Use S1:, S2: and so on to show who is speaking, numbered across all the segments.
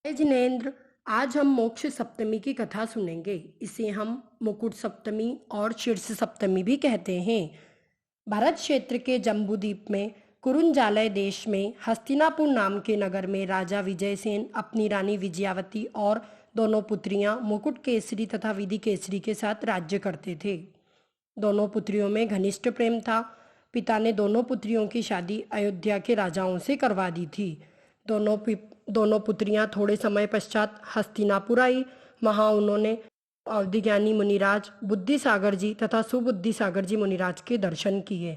S1: जय जिनेन्द्र। आज हम मोक्ष सप्तमी की कथा सुनेंगे। इसे हम मुकुट सप्तमी और शीर्ष सप्तमी भी कहते हैं। भरत क्षेत्र के जम्बूद्वीप में कुरुंजालय देश में हस्तिनापुर नाम के नगर में राजा विजयसेन अपनी रानी विजयावती और दोनों पुत्रियां मुकुट केसरी तथा विधि केसरी के साथ राज्य करते थे। दोनों पुत्रियों में घनिष्ठ प्रेम था। पिता ने दोनों पुत्रियों की शादी अयोध्या के राजाओं से करवा दी थी। दोनों पुत्रियां थोड़े समय पश्चात हस्तिनापुर आई। वहां उन्होंने अवधिज्ञानी मुनिराज, बुद्धि सागर जी तथा सुबुद्धि सागर जी मुनिराज के दर्शन किए।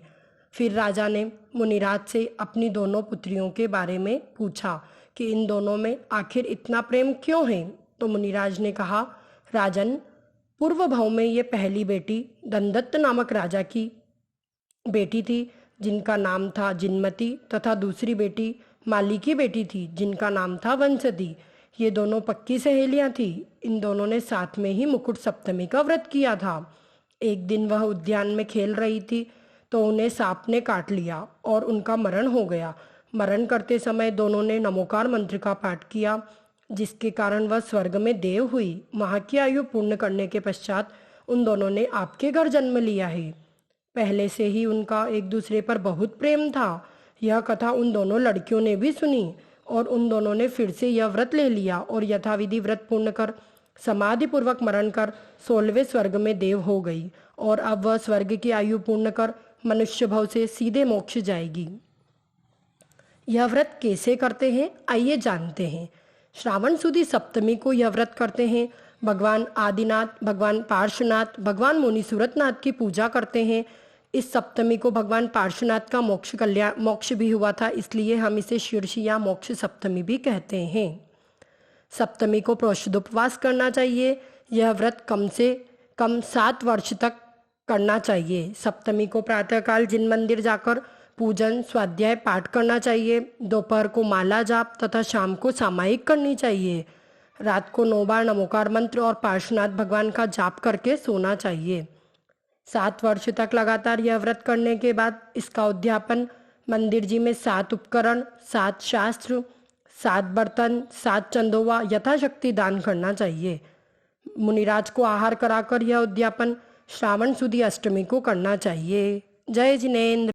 S1: फिर राजा ने मुनिराज से अपनी दोनों पुत्रियों के बारे में पूछा कि इन दोनों में आखिर इतना प्रेम क्यों है। तो मुनिराज ने कहा, राजन, पूर्व भाव में ये पहली बेटी दंदत्त नामक राजा की बेटी थी जिनका नाम था जिनमती, तथा दूसरी बेटी माली की बेटी थी जिनका नाम था वंशती। ये दोनों पक्की सहेलियां थी। इन दोनों ने साथ में ही मुकुट सप्तमी का व्रत किया था। एक दिन वह उद्यान में खेल रही थी तो उन्हें सांप ने काट लिया और उनका मरण हो गया। मरण करते समय दोनों ने नमोकार मंत्र का पाठ किया, जिसके कारण वह स्वर्ग में देव हुई। वहां की आयु पूर्ण करने के पश्चात उन दोनों ने आपके घर जन्म लिया है। पहले से ही उनका एक दूसरे पर बहुत प्रेम था। यह कथा उन दोनों लड़कियों ने भी सुनी और उन दोनों ने फिर से यह व्रत ले लिया और यथाविधि व्रत पूर्ण कर समाधि पूर्वक मरण कर 16वें स्वर्ग में देव हो गई और अब वह स्वर्ग की आयु पूर्ण कर मनुष्य भव से सीधे मोक्ष जाएगी। यह व्रत कैसे करते हैं, आइए जानते हैं। श्रावण सुदी सप्तमी को यह व्रत करते हैं। भगवान आदिनाथ, भगवान पार्श्वनाथ, भगवान मुनि सूरतनाथ की पूजा करते हैं। इस सप्तमी को भगवान पार्श्वनाथ का मोक्ष भी हुआ था, इसलिए हम इसे शीर्ष या मोक्ष सप्तमी भी कहते हैं। सप्तमी को प्रोषदोपवास करना चाहिए। यह व्रत कम से कम 7 वर्ष तक करना चाहिए। सप्तमी को प्रातःकाल जिन मंदिर जाकर पूजन स्वाध्याय पाठ करना चाहिए। दोपहर को माला जाप तथा शाम को सामायिक करनी चाहिए। रात को 9 बार नमोकार मंत्र और पार्श्वनाथ भगवान का जाप करके सोना चाहिए। 7 वर्ष तक लगातार यह व्रत करने के बाद इसका उद्यापन मंदिर जी में 7 उपकरण, 7 शास्त्र, 7 बर्तन, 7 चंदोवा यथाशक्ति दान करना चाहिए। मुनिराज को आहार कराकर यह उद्यापन श्रावण सुदी अष्टमी को करना चाहिए। जय जिनेन्द्र।